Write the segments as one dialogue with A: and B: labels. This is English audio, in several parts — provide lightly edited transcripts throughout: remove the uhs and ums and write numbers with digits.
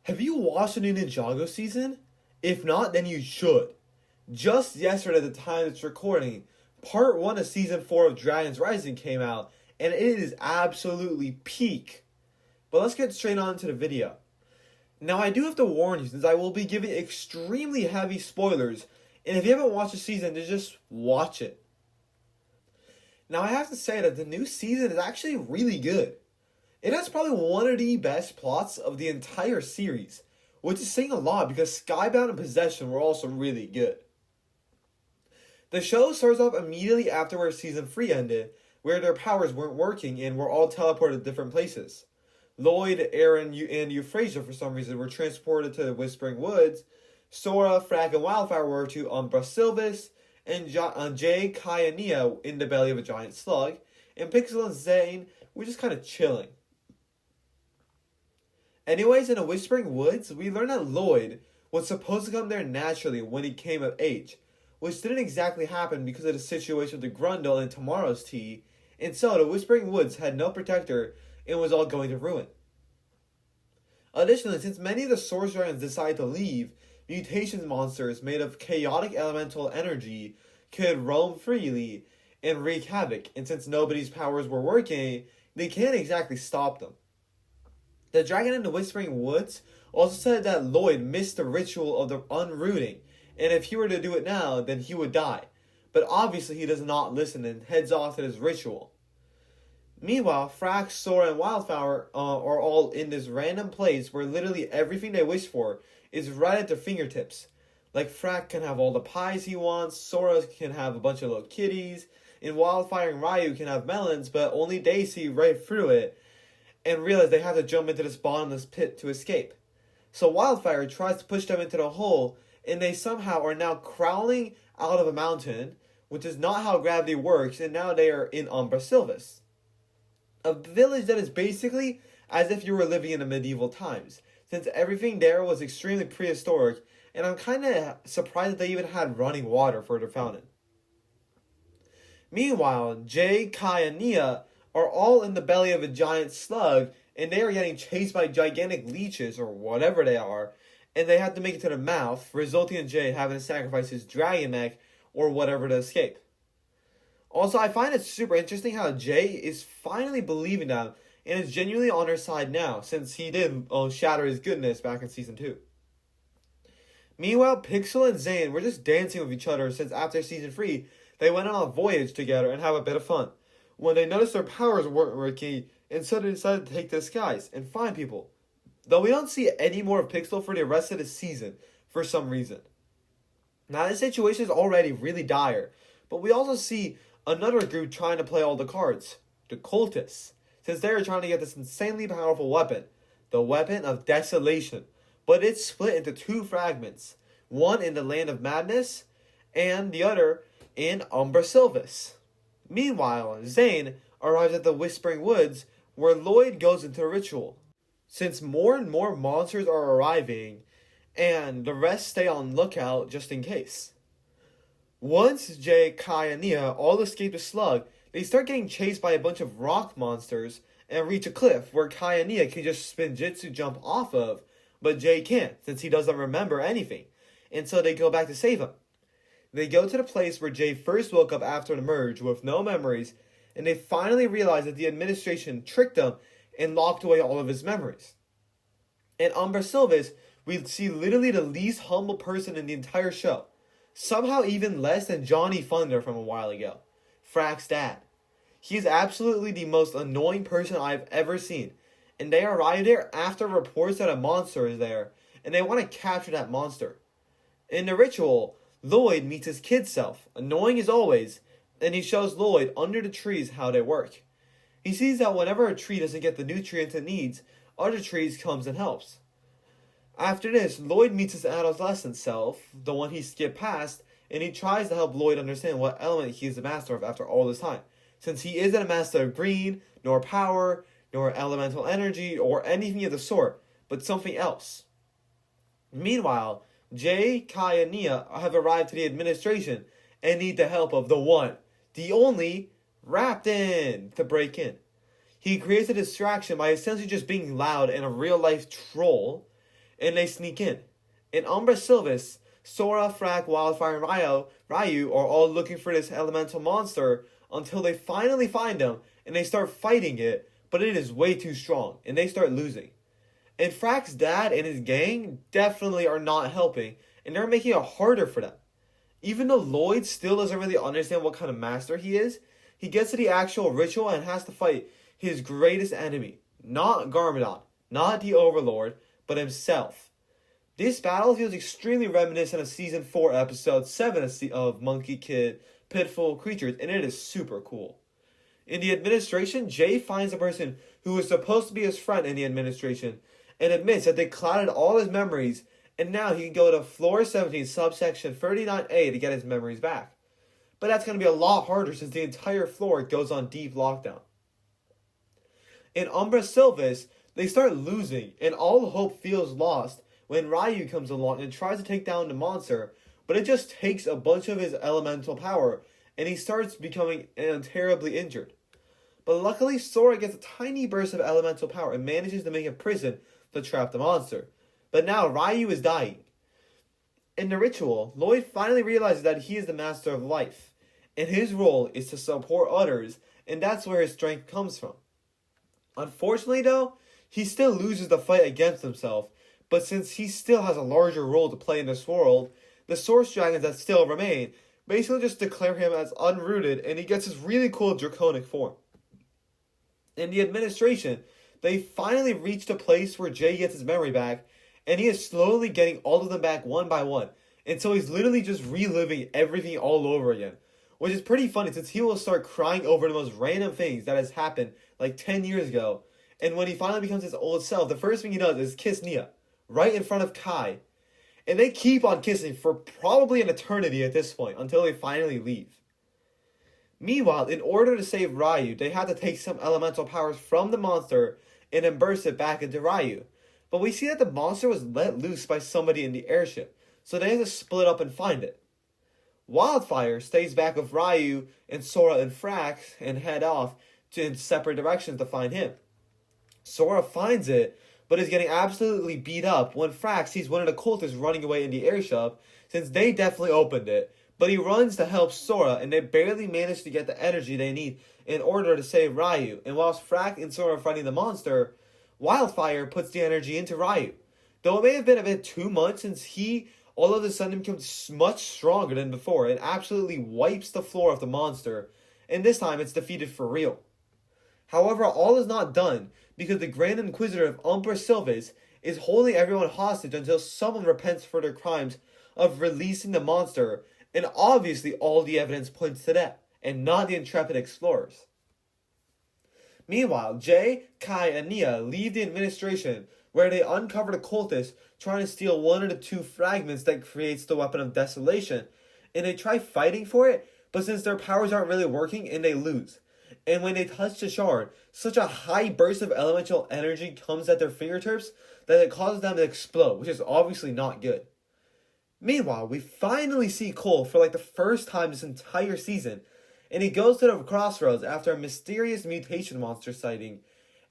A: Have you watched the new Ninjago season? If not, then you should. Just yesterday, at the time it's recording, part 1 of season 4 of Dragons Rising came out, and it is absolutely peak. But let's get straight on to the video. Now, I do have to warn you, since I will be giving extremely heavy spoilers, and if you haven't watched the season, then just watch it. Now, I have to say that the new season is actually really good. It has probably one of the best plots of the entire series, which is saying a lot because Skybound and Possession were also really good. The show starts off immediately after where season 3 ended, where their powers weren't working and were all teleported to different places. Lloyd, Aaron, and Euphrasia for some reason were transported to the Whispering Woods. Sora, Frag, and Wildfire were to Umbra Sylvis, and Jay, Kai, and Nia in the belly of a giant slug, and Pixel and Zane were just kind of chilling. Anyways, in the Whispering Woods, we learned that Lloyd was supposed to come there naturally when he came of age, which didn't exactly happen because of the situation with the Grundle and Tomorrow's Tea, and so the Whispering Woods had no protector and was all going to ruin. Additionally, since many of the Source Dragons decided to leave, mutations monsters made of chaotic elemental energy could roam freely and wreak havoc, and since nobody's powers were working, they can't exactly stop them. The dragon in the Whispering Woods also said that Lloyd missed the ritual of the unrooting, and if he were to do it now, then he would die. But obviously he does not listen and heads off to his ritual. Meanwhile, Frax, Sora, and Wildfire are all in this random place where literally everything they wish for is right at their fingertips. Like Frax can have all the pies he wants, Sora can have a bunch of little kitties, and Wildfire and Ryu can have melons, but only they see right through it and realize they have to jump into this bottomless pit to escape. So Wildfire tries to push them into the hole, and they somehow are now crawling out of a mountain, which is not how gravity works, and now they are in Umbra Sylvis. A village that is basically as if you were living in the medieval times, since everything there was extremely prehistoric, and I'm kind of surprised that they even had running water for their fountain. Meanwhile, Jay, Kai, and Nia are all in the belly of a giant slug, and they are getting chased by gigantic leeches, or whatever they are, and they have to make it to the mouth, resulting in Jay having to sacrifice his dragon neck, or whatever to escape. Also, I find it super interesting how Jay is finally believing them, and is genuinely on her side now, since he did shatter his goodness back in Season 2. Meanwhile, Pixel and Zane were just dancing with each other since after Season 3, they went on a voyage together and have a bit of fun, when they noticed their powers weren't working, and so they decided to take to the skies and find people. Though we don't see any more of Pixel for the rest of the season, for some reason. Now, this situation is already really dire, but we also see another group trying to play all the cards, the Cultists, since they are trying to get this insanely powerful weapon, the Weapon of Desolation, but it's split into two fragments, one in the Land of Madness, and the other in Umbra Sylvis. Meanwhile, Zane arrives at the Whispering Woods, where Lloyd goes into a ritual. Since more and more monsters are arriving, and the rest stay on lookout just in case. Once Jay, Kai, and Nia all escape the slug, they start getting chased by a bunch of rock monsters and reach a cliff where Kai and Nia can just spin Jitsu jump off of, but Jay can't since he doesn't remember anything, and so they go back to save him. They go to the place where Jay first woke up after the merge with no memories, and they finally realize that the administration tricked them and locked away all of his memories. In Umbra Sylvis, we see literally the least humble person in the entire show. Somehow even less than Johnny Thunder from a while ago, Frack's dad. He is absolutely the most annoying person I've ever seen, and they arrive there after reports that a monster is there, and they want to capture that monster. In the ritual, Lloyd meets his kid self, annoying as always, and he shows Lloyd under the trees how they work. He sees that whenever a tree doesn't get the nutrients it needs, other trees comes and helps. After this, Lloyd meets his adolescent self, the one he skipped past, and he tries to help Lloyd understand what element he is the master of after all this time, since he isn't a master of green, nor power, nor elemental energy, or anything of the sort, but something else. Meanwhile, Jay, Kai, and Nia have arrived to the administration and need the help of the one, the only, Raptin to break in. He creates a distraction by essentially just being loud and a real-life troll, and they sneak in. In Umbra Sylvis, Sora, Frack, Wildfire, and Ryu are all looking for this elemental monster until they finally find him and they start fighting it, but it is way too strong and they start losing. And Frack's dad and his gang definitely are not helping, and they're making it harder for them. Even though Lloyd still doesn't really understand what kind of master he is, he gets to the actual ritual and has to fight his greatest enemy. Not Garmadon, not the Overlord, but himself. This battle feels extremely reminiscent of Season 4, Episode 7 of Monkey Kid Pitiful Creatures, and it is super cool. In the administration, Jay finds a person who was supposed to be his friend in the administration and admits that they clouded all his memories, and now he can go to Floor 17, subsection 39A to get his memories back. But that's going to be a lot harder since the entire floor goes on deep lockdown. In Umbra Sylvis, they start losing, and all hope feels lost when Ryu comes along and tries to take down the monster, but it just takes a bunch of his elemental power, and he starts becoming terribly injured. But luckily, Sora gets a tiny burst of elemental power and manages to make a prison to trap the monster. But now Ryu is dying. In the ritual, Lloyd finally realizes that he is the master of life, and his role is to support others, and that's where his strength comes from. Unfortunately though, he still loses the fight against himself, but since he still has a larger role to play in this world, the Source Dragons that still remain basically just declare him as unrooted, and he gets his really cool draconic form. In the administration, they finally reached a place where Jay gets his memory back, and he is slowly getting all of them back one by one, and so he's literally just reliving everything all over again, which is pretty funny since he will start crying over the most random things that has happened like 10 years ago, and when he finally becomes his old self, the first thing he does is kiss Nia, right in front of Kai, and they keep on kissing for probably an eternity at this point, until they finally leave. Meanwhile, in order to save Ryu, they had to take some elemental powers from the monster and then burst it back into Ryu. But we see that the monster was let loose by somebody in the airship, so they have to split up and find it. Wildfire stays back with Ryu and Sora and Frax and head off in separate directions to find him. Sora finds it, but is getting absolutely beat up when Frax sees one of the cultists running away in the airship, since they definitely opened it. But he runs to help Sora, and they barely manage to get the energy they need in order to save Ryu. And whilst Frax and Sora are fighting the monster, Wildfire puts the energy into Ryu. Though it may have been a bit too much, since he all of a sudden becomes much stronger than before and absolutely wipes the floor of the monster, and this time it's defeated for real. However, all is not done, because the Grand Inquisitor of Umbra Sylvis is holding everyone hostage until someone repents for their crimes of releasing the monster, and obviously all the evidence points to that, and not the intrepid explorers. Meanwhile, Jay, Kai, and Nia leave the administration, where they uncover the cultists trying to steal one of the two fragments that creates the Weapon of Desolation, and they try fighting for it, but since their powers aren't really working, and they lose. And when they touch the shard, such a high burst of elemental energy comes at their fingertips that it causes them to explode, which is obviously not good. Meanwhile, we finally see Cole for like the first time this entire season, and he goes to the crossroads after a mysterious mutation monster sighting,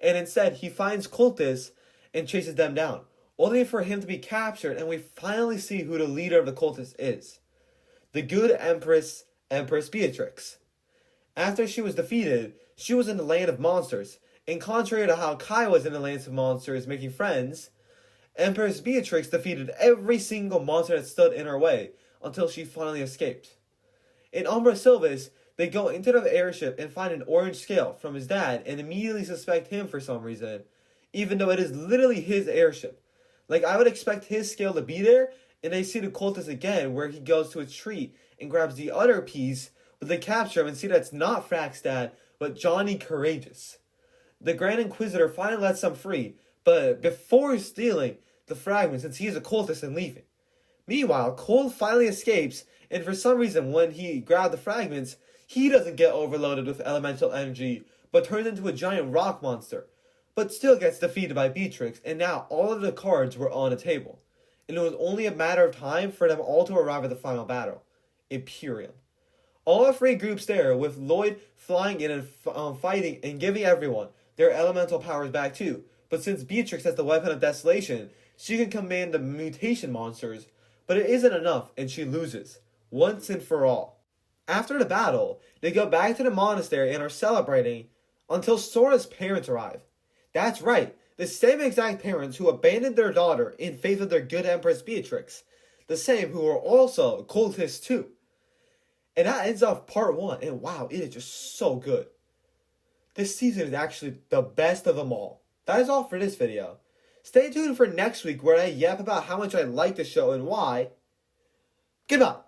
A: and instead he finds cultists and chases them down, only for him to be captured, and we finally see who the leader of the cultists is. The good Empress Beatrix. After she was defeated, she was in the land of monsters, and contrary to how Kai was in the lands of monsters making friends, Empress Beatrix defeated every single monster that stood in her way until she finally escaped. In Umbra Sylvis, they go into the airship and find an orange scale from his dad and immediately suspect him for some reason, even though it is literally his airship. Like, I would expect his scale to be there, and they see the cultist again where he goes to a tree and grabs the other piece, but they capture him and see that it's not Frack's dad, but Johnny Courageous. The Grand Inquisitor finally lets them free, but before stealing the fragment, since he is a cultist and leaving. Meanwhile, Cole finally escapes, and for some reason when he grabbed the fragments, he doesn't get overloaded with elemental energy, but turns into a giant rock monster, but still gets defeated by Beatrix, and now all of the cards were on the table. And it was only a matter of time for them all to arrive at the final battle, Imperium. All three groups there, with Lloyd flying in and fighting and giving everyone their elemental powers back too. But since Beatrix has the Weapon of Desolation, she can command the mutation monsters, but it isn't enough and she loses, once and for all. After the battle, they go back to the monastery and are celebrating until Sora's parents arrive. That's right, the same exact parents who abandoned their daughter in faith of their good Empress Beatrix. The same who are also cultists too. And that ends off part 1, and wow, it is just so good. This season is actually the best of them all. That is all for this video. Stay tuned for next week where I yap about how much I like the show and why. Goodbye.